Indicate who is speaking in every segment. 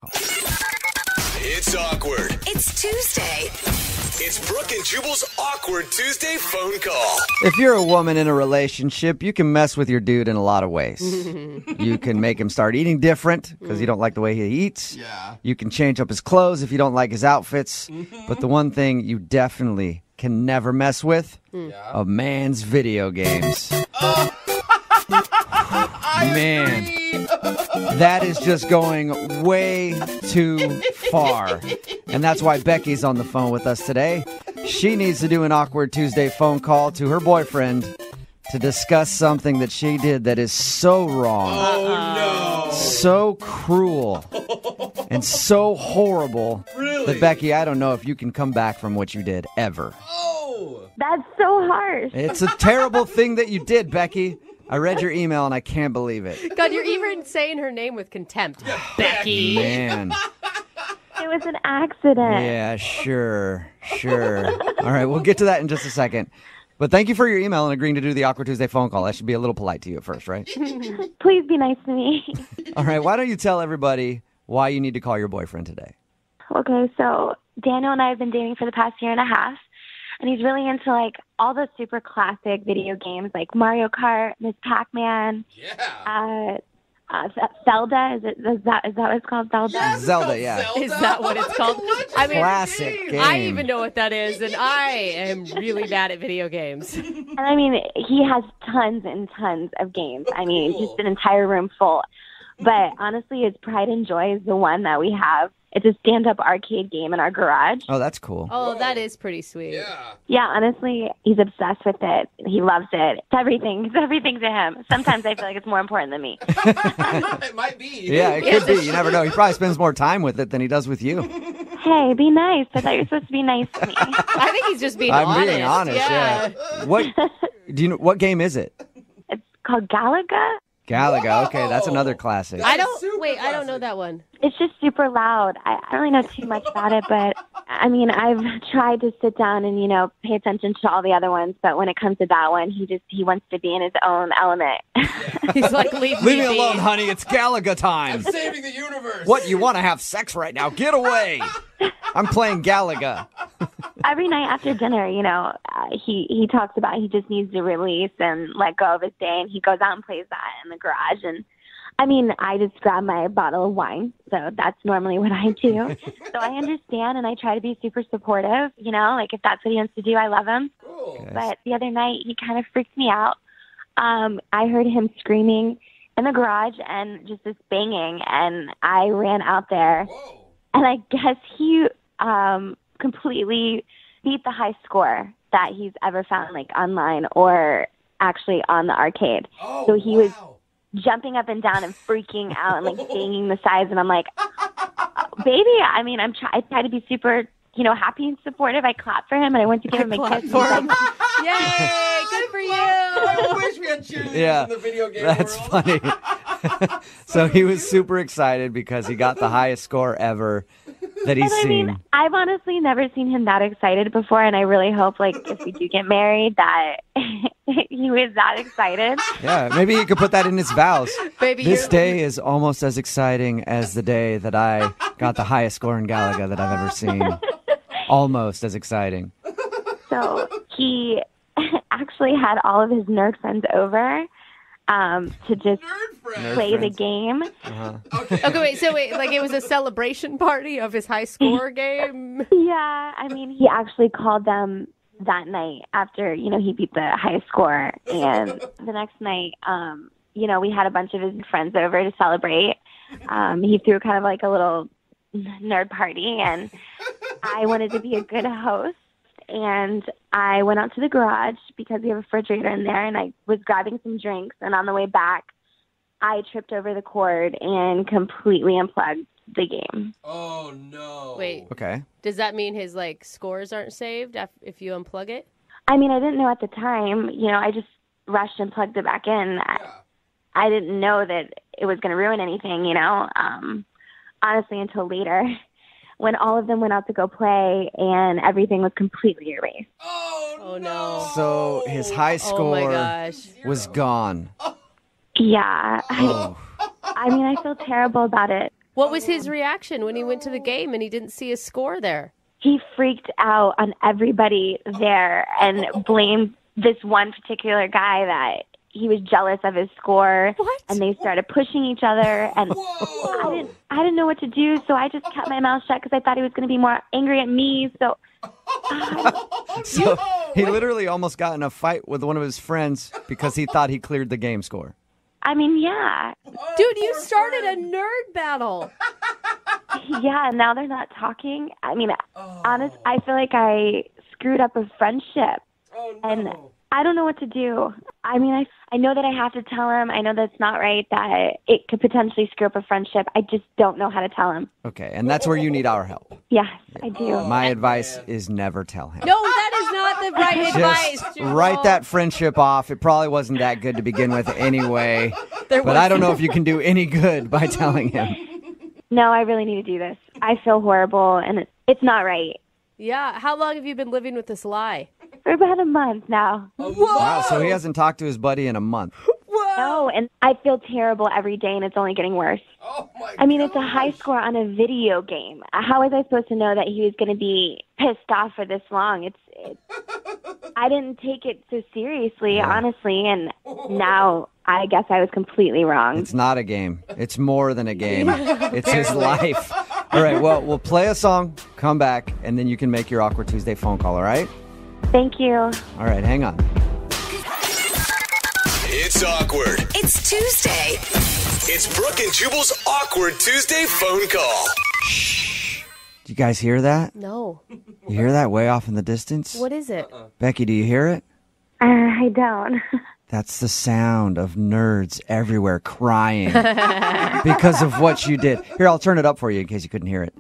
Speaker 1: It's awkward.
Speaker 2: It's Tuesday.
Speaker 1: It's Brooke and Jubal's Awkward Tuesday phone call.
Speaker 3: If you're a woman in a relationship, you can mess with your dude in a lot of ways. You can make him start eating different because you don't like the way he eats.
Speaker 4: Yeah.
Speaker 3: You can change up his clothes if you don't like his outfits. But the one thing you definitely can never mess with, a man's video games. Man, that is just going way too far. And that's why Becky's on the phone with us today. She needs to do an Awkward Tuesday phone call to her boyfriend to discuss something that she did that is so wrong.
Speaker 4: Oh, no.
Speaker 3: So cruel. And so horrible.
Speaker 4: Really?
Speaker 3: That, Becky, I don't know if you can come back from what you did ever.
Speaker 4: Oh.
Speaker 5: That's so harsh.
Speaker 3: It's a terrible thing that you did, Becky. I read your email and I can't believe it.
Speaker 6: God, you're even saying her name with contempt. Becky.
Speaker 3: Man.
Speaker 5: It was an accident.
Speaker 3: Yeah, sure. All right, we'll get to that in just a second. But thank you for your email and agreeing to do the Awkward Tuesday phone call. I should be a little polite to you at first, right?
Speaker 5: Please be nice to me.
Speaker 3: All right, why don't you tell everybody why you need to call your boyfriend today?
Speaker 5: Okay, so Daniel and I have been dating for the past year and a half, and he's really into like all the super classic video games like Mario Kart, Miss Pac-Man,
Speaker 4: Yeah.
Speaker 5: Zelda. Is that what it's called? Zelda.
Speaker 4: Yes,
Speaker 3: Zelda,
Speaker 4: it's
Speaker 3: yeah.
Speaker 4: Zelda.
Speaker 6: Is that what it's called? I mean,
Speaker 3: Classic game.
Speaker 6: I even know what that is, and I am really bad at video games.
Speaker 5: And I mean, he has tons and tons of games. I mean, just an entire room full. But honestly, his pride and joy is the one that we have. It's a stand-up arcade game in our garage.
Speaker 3: Oh, that's cool.
Speaker 6: Oh, that is pretty sweet.
Speaker 4: Yeah.
Speaker 5: Yeah, honestly, he's obsessed with it. He loves it. It's everything. It's everything to him. Sometimes I feel like it's more important than me.
Speaker 4: It might be.
Speaker 3: Yeah, it could be. You never know. He probably spends more time with it than he does with you.
Speaker 5: Hey, be nice. I thought you were supposed to be nice to me.
Speaker 6: I think he's just being
Speaker 3: I'm
Speaker 6: honest.
Speaker 3: being honest, yeah. What game is it?
Speaker 5: It's called Galaga'd.
Speaker 3: Galaga'd. Okay, that's another classic.
Speaker 6: I
Speaker 4: Super
Speaker 6: don't know that one.
Speaker 5: It's just super loud. I don't really know too much about it, but I mean, I've tried to sit down and, pay attention to all the other ones, but when it comes to that one, he wants to be in his own element.
Speaker 6: He's like, leave
Speaker 3: Leave me
Speaker 6: be.
Speaker 3: alone, honey. It's Galaga'd time.
Speaker 4: I'm saving the universe.
Speaker 3: What, you want to have sex right now? Get away. I'm playing Galaga'd.
Speaker 5: Every night after dinner, he talks about he just needs to release and let go of his day, and he goes out and plays that in the garage. And I mean, I just grab my bottle of wine, so that's normally what I do. So I understand, and I try to be super supportive. Like if that's what he wants to do, I love him.
Speaker 4: Cool.
Speaker 3: Okay.
Speaker 5: But the other night, he kind of freaked me out. I heard him screaming in the garage and just this banging, and I ran out there,
Speaker 4: Whoa.
Speaker 5: and I guess he completely beat the high score that he's ever found, like online or actually on the arcade.
Speaker 4: Oh,
Speaker 5: So he was
Speaker 4: wow.
Speaker 5: jumping up and down and freaking out and like banging the sides, and I'm like, baby, I mean, I try to be super, happy and supportive. I clapped for him and I went to give him a
Speaker 6: clapped
Speaker 5: kiss.
Speaker 6: for
Speaker 5: He's
Speaker 6: him.
Speaker 5: like,
Speaker 6: Yay, good for
Speaker 4: I
Speaker 6: you.
Speaker 4: wish we had cheerleaders
Speaker 3: Yeah,
Speaker 4: in the video game
Speaker 3: that's
Speaker 4: world.
Speaker 3: funny. So he was super excited because he got the highest score ever that he's
Speaker 5: and I
Speaker 3: seen.
Speaker 5: mean, I've honestly never seen him that excited before, and I really hope, like, if we do get married, that he was that excited.
Speaker 3: Yeah, maybe he could put that in his vows.
Speaker 6: Baby,
Speaker 3: This
Speaker 6: you're-
Speaker 3: day is almost as exciting as the day that I got the highest score in Galaga'd that I've ever seen. Almost as exciting.
Speaker 5: So he actually had all of his nerd friends over to just
Speaker 4: Nerd friend.
Speaker 5: play the
Speaker 3: friends.
Speaker 5: game.
Speaker 6: Okay, wait, like it was a celebration party of his high score game?
Speaker 5: Yeah, I mean, he actually called them that night after, he beat the high score. And the next night, we had a bunch of his friends over to celebrate. He threw kind of like a little nerd party, and I wanted to be a good host. And I went out to the garage because we have a refrigerator in there, and I was grabbing some drinks. And on the way back, I tripped over the cord and completely unplugged the game.
Speaker 4: Oh, no.
Speaker 6: Wait,
Speaker 3: Okay.
Speaker 6: does that mean his scores aren't saved if you unplug it?
Speaker 5: I mean, I didn't know at the time. I just rushed and plugged it back in. I didn't know that it was going to ruin anything, honestly, until later when all of them went out to go play and everything was completely erased.
Speaker 4: Oh,
Speaker 6: no.
Speaker 3: So his high
Speaker 6: Oh my
Speaker 3: score
Speaker 6: gosh.
Speaker 3: was gone.
Speaker 5: Yeah.
Speaker 3: Oh.
Speaker 5: I mean, I feel terrible about it.
Speaker 6: What was his reaction when he went to the game and he didn't see his score there?
Speaker 5: He freaked out on everybody there and blamed this one particular guy that he was jealous of his score.
Speaker 6: What?
Speaker 5: And they started pushing each other, and I didn't know what to do, so I just kept my mouth shut because I thought he was going to be more angry at me. So
Speaker 3: So he literally almost got in a fight with one of his friends because he thought he cleared the game score.
Speaker 5: I mean, yeah,
Speaker 6: Dude, you started a nerd battle.
Speaker 5: yeah. Now they're not talking. I mean, honest, I feel like I screwed up a friendship, and I don't know what to do. I mean, I know that I have to tell him. I know that's not right, that it could potentially screw up a friendship. I just don't know how to tell him.
Speaker 3: Okay, and that's where you need our help.
Speaker 5: Yes, I do.
Speaker 3: My advice is never tell him.
Speaker 6: No, that is not the right advice.
Speaker 3: Just
Speaker 6: Jubal.
Speaker 3: write that friendship off. It probably wasn't that good to begin with anyway. But I don't know if you can do any good by telling him.
Speaker 5: No, I really need to do this. I feel horrible, and it's not right.
Speaker 6: Yeah, how long have you been living with this lie?
Speaker 5: For about a month now.
Speaker 3: Wow, so he hasn't talked to his buddy in a month.
Speaker 5: No, and I feel terrible every day, and it's only getting worse.
Speaker 4: Oh my
Speaker 5: I mean, it's a high score on a video game. How was I supposed to know that he was going to be pissed off for this long? I didn't take it so seriously, honestly, and now I guess I was completely wrong.
Speaker 3: It's not a game. It's more than a game. It's his life. All right, well, we'll play a song, come back, and then you can make your Awkward Tuesday phone call, all right?
Speaker 5: Thank you.
Speaker 3: All right, hang on.
Speaker 1: It's awkward.
Speaker 2: It's Tuesday.
Speaker 1: It's Brooke and Jubal's Awkward Tuesday phone call.
Speaker 3: Do you guys hear that?
Speaker 6: No.
Speaker 3: You hear that way off in the distance?
Speaker 6: What is it?
Speaker 3: Becky, do you hear it?
Speaker 5: I don't.
Speaker 3: That's the sound of nerds everywhere crying because of what you did. Here, I'll turn it up for you in case you couldn't hear it.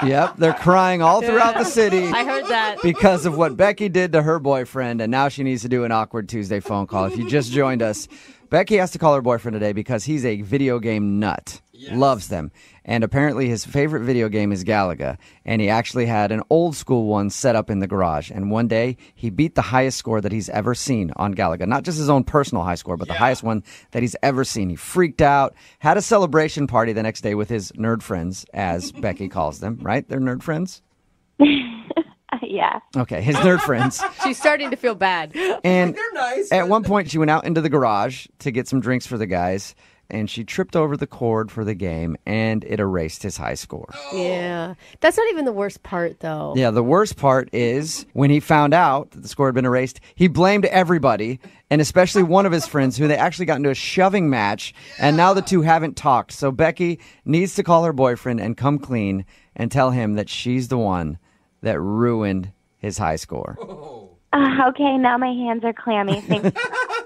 Speaker 3: Yep, they're crying all throughout the city
Speaker 6: I heard that.
Speaker 3: because of what Becky did to her boyfriend, and now she needs to do an Awkward Tuesday phone call. If you just joined us, Becky has to call her boyfriend today because he's a video game nut. Loves them. And apparently his favorite video game is Galaga'd. And he actually had an old school one set up in the garage. And one day he beat the highest score that he's ever seen on Galaga'd. Not just his own personal high score, but the highest one that he's ever seen. He freaked out, had a celebration party the next day with his nerd friends, as Becky calls them, right? They're nerd friends?
Speaker 5: Yeah.
Speaker 3: Okay, his nerd friends.
Speaker 6: She's starting to feel bad.
Speaker 3: And
Speaker 4: They're nice.
Speaker 3: at one point, she went out into the garage to get some drinks for the guys, and she tripped over the cord for the game, and it erased his high score.
Speaker 6: Yeah. That's not even the worst part, though.
Speaker 3: Yeah, the worst part is when he found out that the score had been erased, he blamed everybody, and especially one of his friends, who they actually got into a shoving match, and now the two haven't talked. So Becky needs to call her boyfriend and come clean and tell him that she's the one that ruined his high score.
Speaker 5: Okay, now my hands are clammy. Thanks.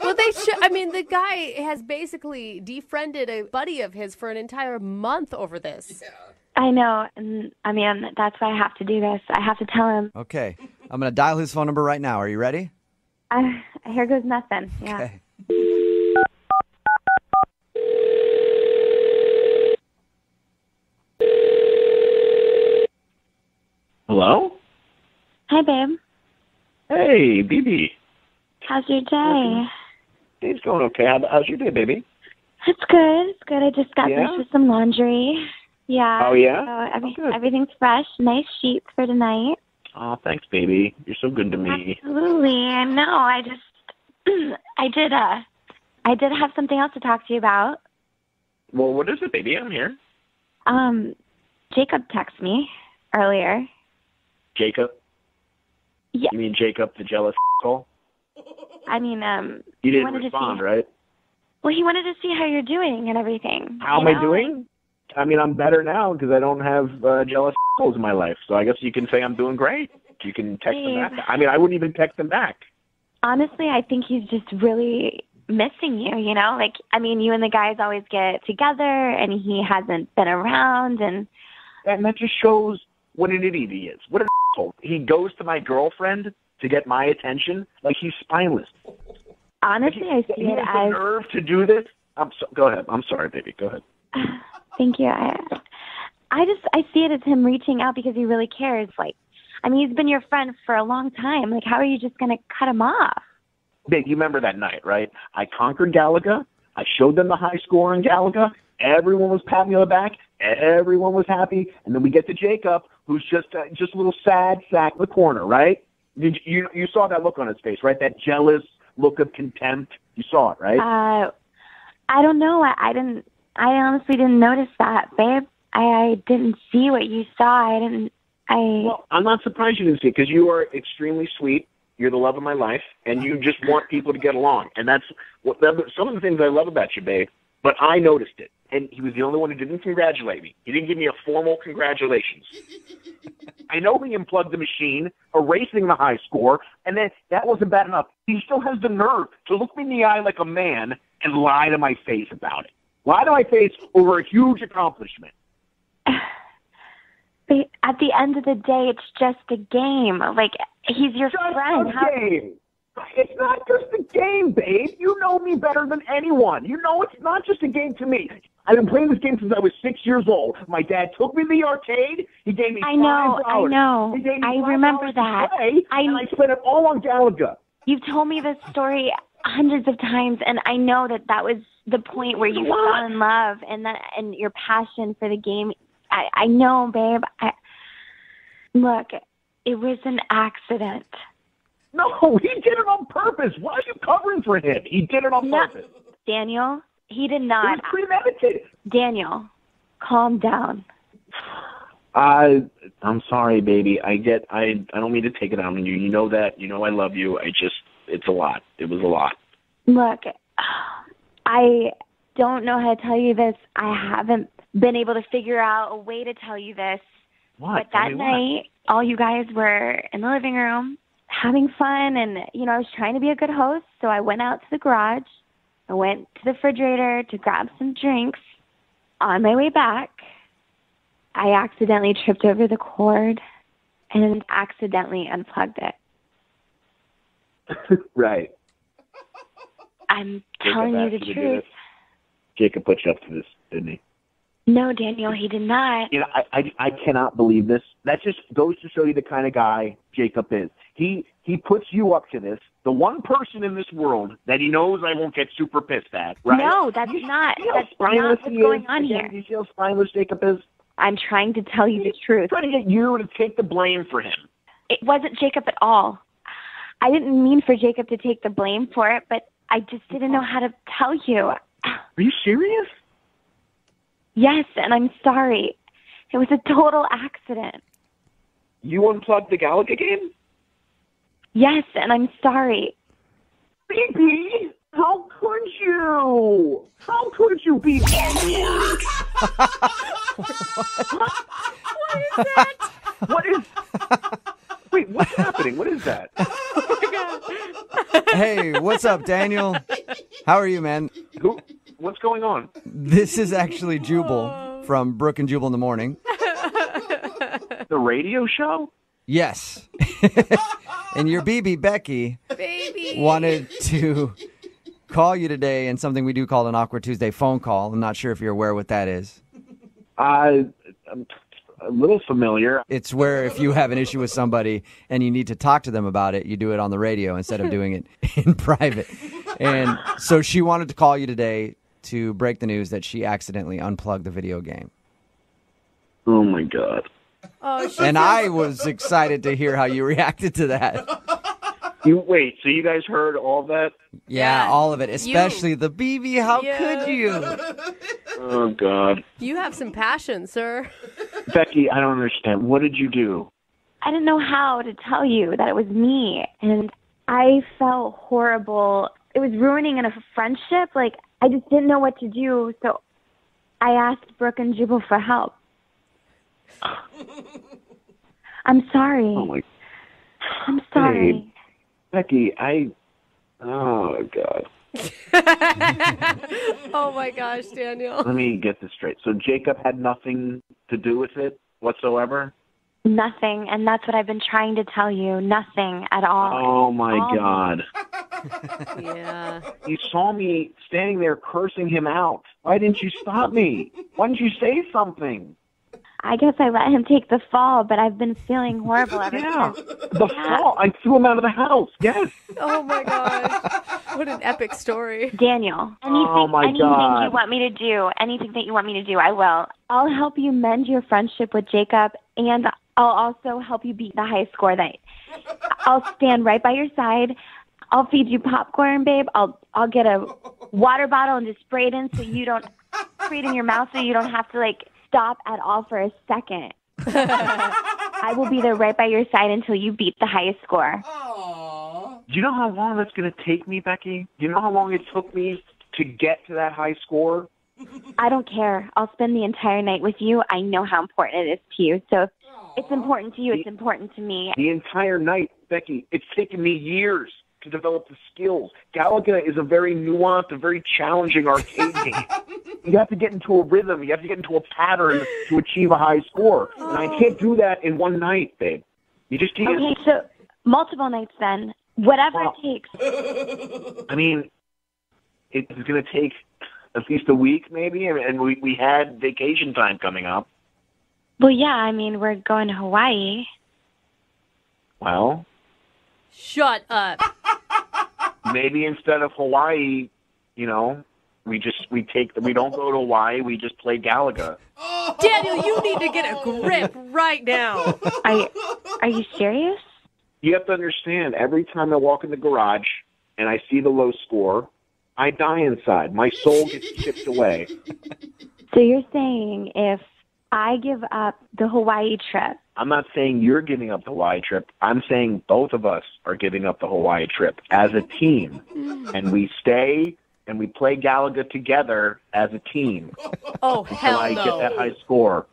Speaker 6: Well, they should. I mean, the guy has basically defriended a buddy of his for an entire month over this.
Speaker 5: I know. And, I mean, that's why I have to do this. I have to tell him.
Speaker 3: Okay, I'm going to dial his phone number right now. Are you ready?
Speaker 5: Here goes nothing. Yeah.
Speaker 3: Okay.
Speaker 7: Hello?
Speaker 5: Hi, babe.
Speaker 7: Hey, BB.
Speaker 5: How's your day?
Speaker 7: It's going okay. How's your day, baby?
Speaker 5: It's good. It's good. I just got
Speaker 7: Yeah?
Speaker 5: finished with some laundry. Yeah.
Speaker 7: Oh, yeah?
Speaker 5: So
Speaker 7: Good.
Speaker 5: everything's fresh. Nice sheets for tonight.
Speaker 7: Oh, thanks, baby. You're so good to me.
Speaker 5: Absolutely. I know. I just, I did have something else to talk to you about.
Speaker 7: Well, what is it, baby? I'm here.
Speaker 5: Jacob texted me earlier.
Speaker 7: Jacob?
Speaker 5: Yeah.
Speaker 7: You mean Jacob, the jealous asshole?
Speaker 5: I mean,
Speaker 7: You
Speaker 5: he
Speaker 7: didn't
Speaker 5: wanted
Speaker 7: respond,
Speaker 5: to see,
Speaker 7: right?
Speaker 5: Well, he wanted to see how you're doing and everything.
Speaker 7: How
Speaker 5: you
Speaker 7: am
Speaker 5: know?
Speaker 7: I doing? I mean, I'm better now because I don't have jealous assholes in my life. So I guess you can say I'm doing great. You can text them back. I mean, I wouldn't even text them back.
Speaker 5: Honestly, I think he's just really missing you, you know? Like, I mean, you and the guys always get together, and he hasn't been around, and
Speaker 7: that just shows what an idiot he is. What an asshole. He goes to my girlfriend to get my attention like he's spineless.
Speaker 5: honestly, I see
Speaker 7: He
Speaker 5: it
Speaker 7: has the
Speaker 5: as...
Speaker 7: nerve to do this. Go ahead. I'm sorry, baby. Go ahead.
Speaker 5: Thank you. I see it as him reaching out because he really cares. Like, I mean, he's been your friend for a long time. Like, how are you just going to cut him off?
Speaker 7: Big, you remember that night, right? I conquered Galaga'd. I showed them the high score in Galaga'd. Everyone was patting me on the back. Everyone was happy. And then we get to Jacob, who's just a little sad sack in the corner, right? You saw that look on his face, right? That jealous look of contempt. You saw it, right?
Speaker 5: I don't know. I honestly didn't notice that, babe. I didn't see what you saw.
Speaker 7: Well, I'm not surprised you didn't see it because you are extremely sweet. You're the love of my life, and you just want people to get along. And that's some of the things I love about you, babe. But I noticed it, and he was the only one who didn't congratulate me. He didn't give me a formal congratulations. I know he unplugged the machine, erasing the high score, and then that wasn't bad enough. He still has the nerve to look me in the eye like a man and lie to my face about it. Lie to my face over a huge accomplishment.
Speaker 5: At the end of the day, it's just a game. Like, he's your friend.
Speaker 7: Game. It's not just a game, babe. You know me better than anyone. You know it's not just a game to me. I've been playing this game since I was 6 years old. My dad took me to the arcade. He gave me $5.
Speaker 5: I know. I remember that.
Speaker 7: And I spent it all on Galaga'd.
Speaker 5: You've told me this story hundreds of times, and I know that was the point where you fell in love and your passion for the game. I know, babe. Look, it was an accident.
Speaker 7: No, he did it on purpose. Why are you covering for him? He did it on purpose.
Speaker 5: Daniel, he did not.
Speaker 7: It was premeditated.
Speaker 5: Daniel, calm down.
Speaker 7: I'm sorry, baby. I don't mean to take it out on you. You know that. You know I love you. It's a lot. It was a lot.
Speaker 5: Look, I don't know how to tell you this. I haven't been able to figure out a way to tell you this.
Speaker 7: What?
Speaker 5: But that night, all you guys were in the living room having fun, and, I was trying to be a good host, so I went out to the garage. I went to the refrigerator to grab some drinks. On my way back, I accidentally tripped over the cord and accidentally unplugged it.
Speaker 7: Right.
Speaker 5: I'm telling you the truth.
Speaker 7: Jacob put you up to this, didn't he?
Speaker 5: No, Daniel, he did not.
Speaker 7: I cannot believe this. That just goes to show you the kind of guy Jacob is. He puts you up to this. The one person in this world that he knows I won't get super pissed at, right?
Speaker 5: No, that's not what's going on here.
Speaker 7: Do you see how spineless Jacob is?
Speaker 5: I'm trying to tell you the truth.
Speaker 7: I'm trying to get you to take the blame for him.
Speaker 5: It wasn't Jacob at all. I didn't mean for Jacob to take the blame for it, but I just didn't know how to tell you.
Speaker 7: Are you serious?
Speaker 5: Yes, and I'm sorry. It was a total accident.
Speaker 7: You unplugged the Galaga'd game?
Speaker 5: Yes, and I'm sorry.
Speaker 7: Baby, how could you? How could you be awkward?
Speaker 6: What is that?
Speaker 7: What is... Wait, what's happening? What is that?
Speaker 3: Hey, what's up, Daniel? How are you, man?
Speaker 7: What's going on?
Speaker 3: This is actually Jubal from Brooke and Jubal in the Morning.
Speaker 7: The radio show?
Speaker 3: Yes. And your BB, Becky, wanted to call you today in something we do call an Awkward Tuesday phone call. I'm not sure if you're aware what that is.
Speaker 7: I'm a little familiar.
Speaker 3: It's where if you have an issue with somebody and you need to talk to them about it, you do it on the radio instead of doing it in private. And so she wanted to call you today to break the news that she accidentally unplugged the video game.
Speaker 7: Oh, my God.
Speaker 3: And I was excited to hear how you reacted to that.
Speaker 7: Wait, so you guys heard all that?
Speaker 3: Yeah, all of it, especially the BB. How could you?
Speaker 7: Oh, God.
Speaker 6: You have some passion, sir.
Speaker 7: Becky, I don't understand. What did you do?
Speaker 5: I didn't know how to tell you that it was me, and I felt horrible. It was ruining a friendship. Like, I just didn't know what to do, so I asked Brooke and Jubal for help. I'm sorry.
Speaker 7: Oh, my...
Speaker 5: I'm sorry.
Speaker 7: Hey, Becky, oh, God.
Speaker 6: Oh, my gosh, Daniel.
Speaker 7: Let me get this straight. So Jacob had nothing to do with it whatsoever?
Speaker 5: Nothing, and that's what I've been trying to tell you. Nothing at all.
Speaker 7: Oh, my God.
Speaker 6: Yeah.
Speaker 7: You saw me standing there cursing him out. Why didn't you stop me? Why didn't you say something?
Speaker 5: I guess I let him take the fall, but I've been feeling horrible ever
Speaker 7: Yeah,
Speaker 5: since.
Speaker 7: the fall. I threw him out of the house. Yes.
Speaker 6: Oh my gosh. What an epic story.
Speaker 5: Daniel,
Speaker 7: Oh, my
Speaker 5: anything
Speaker 7: God.
Speaker 5: you want me to do, anything that you want me to do, I will. I'll help you mend your friendship with Jacob, and I'll also help you beat the high score night. I'll stand right by your side. I'll feed you popcorn, babe. I'll get a water bottle and just spray it in so you don't spray it in your mouth so you don't have to like stop at all for a second. I will be there right by your side until you beat the highest score.
Speaker 4: Aww.
Speaker 7: Do you know how long that's going to take me, Becky? Do you know how long it took me to get to that high score?
Speaker 5: I don't care. I'll spend the entire night with you. I know how important it is to you. So if it's important to you, it's important to me.
Speaker 7: The entire night, Becky, it's taken me years to develop the skills. Galaga'd is a very nuanced, a very challenging arcade game. You have to get into a rhythm. You have to get into a pattern to achieve a high score. And I can't do that in one night, babe. You just can't.
Speaker 5: Okay, so multiple nights then. Whatever it takes.
Speaker 7: I mean, it's going to take at least a week maybe, and we had vacation time coming up.
Speaker 5: Well, yeah, I mean, we're going to Hawaii.
Speaker 7: Well,
Speaker 6: Shut up.
Speaker 7: maybe instead of Hawaii, you know, we don't go to Hawaii, we just play Galaga'd.
Speaker 6: Daniel, you need to get a grip right now.
Speaker 5: Are you serious?
Speaker 7: You have to understand, every time I walk in the garage and I see the low score, I die inside. My soul gets chipped away.
Speaker 5: So you're saying if I give up the Hawaii trip,
Speaker 7: I'm not saying you're giving up the Hawaii trip. I'm saying both of us are giving up the Hawaii trip as a team. And we stay and we play Galaga'd together as a team
Speaker 6: Oh,
Speaker 7: until
Speaker 6: hell
Speaker 7: I
Speaker 6: no.
Speaker 7: get that high score.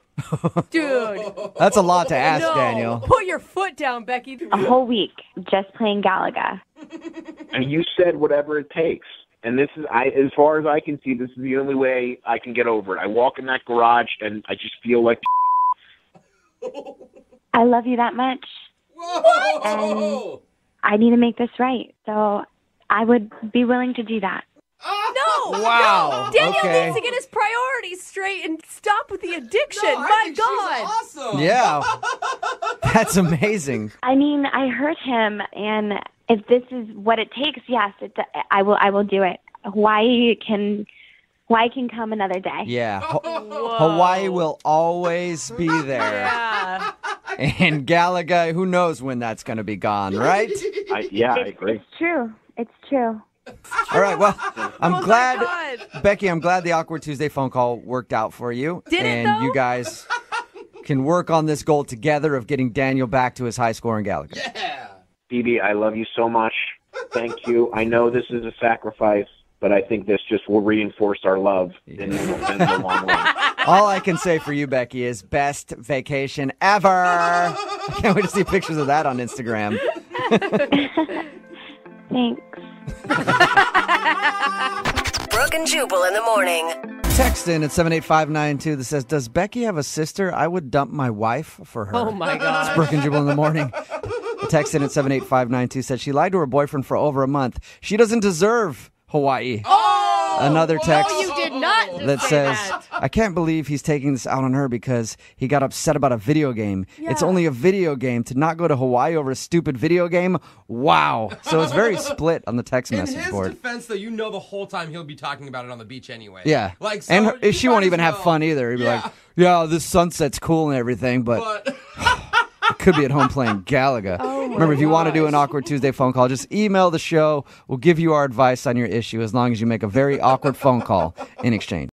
Speaker 6: Dude.
Speaker 3: That's a lot to ask,
Speaker 6: No.
Speaker 3: Daniel.
Speaker 6: Put your foot down, Becky.
Speaker 5: a whole week just playing Galaga'd.
Speaker 7: And you said whatever it takes. And this is, as far as I can see, this is the only way I can get over it. I walk in that garage and I just feel like
Speaker 5: I love you that much.
Speaker 4: Whoa!
Speaker 5: I need to make this right. So I would be willing to do that.
Speaker 6: No.
Speaker 3: Wow.
Speaker 6: Daniel
Speaker 3: Okay.
Speaker 6: needs to get his priorities straight and stop with the addiction.
Speaker 4: No, I
Speaker 6: My
Speaker 4: think
Speaker 6: God.
Speaker 4: she's awesome.
Speaker 3: Yeah. That's amazing.
Speaker 5: I mean, I hurt him, and if this is what it takes, yes, I will do it. Hawaii can come another day.
Speaker 3: Yeah.
Speaker 6: Whoa.
Speaker 3: Hawaii will always be there.
Speaker 6: Yeah.
Speaker 3: And Galaga'd, who knows when that's going to be gone, right?
Speaker 7: I agree.
Speaker 5: It's true. It's true.
Speaker 3: All right, well, I'm
Speaker 6: Oh my
Speaker 3: glad,
Speaker 6: God.
Speaker 3: Becky, I'm glad the Awkward Tuesday phone call worked out for you.
Speaker 6: Did it,
Speaker 3: and
Speaker 6: though?
Speaker 3: you guys can work on this goal together of getting Daniel back to his high score in Galaga'd.
Speaker 4: Yeah.
Speaker 7: Phoebe, I love you so much. Thank you. I know this is a sacrifice, but I think this just will reinforce our love in the long run.
Speaker 3: All I can say for you, Becky, is best vacation ever. I can't wait to see pictures of that on Instagram.
Speaker 5: Thanks.
Speaker 2: Brooke and Jubal in the morning.
Speaker 3: Text in at 78592 that says, does Becky have a sister? I would dump my wife for her.
Speaker 6: Oh, my God.
Speaker 3: It's Brooke and Jubal in the morning. A text in at 78592 said she lied to her boyfriend for over a month. She doesn't deserve Hawaii. Another text
Speaker 6: Oh, you did not just
Speaker 3: that
Speaker 6: say
Speaker 3: says,
Speaker 6: that.
Speaker 3: I can't believe he's taking this out on her because he got upset about a video game. It's
Speaker 6: Yeah.
Speaker 3: only a video game. To not go to Hawaii over a stupid video game? Wow. So it's very split on the text
Speaker 4: In
Speaker 3: message
Speaker 4: his
Speaker 3: board.
Speaker 4: defense, though, you know the whole time he'll be talking about it on the beach anyway.
Speaker 3: Yeah.
Speaker 4: Like, so
Speaker 3: and
Speaker 4: you
Speaker 3: she won't
Speaker 4: might
Speaker 3: even
Speaker 4: as
Speaker 3: have
Speaker 4: well.
Speaker 3: fun either. He'd be like, yeah, this sunset's cool and everything, but I could be at home playing Galaga. Remember, if you want to do an Awkward Tuesday phone call, just email the show. We'll give you our advice on your issue as long as you make a very awkward phone call in exchange.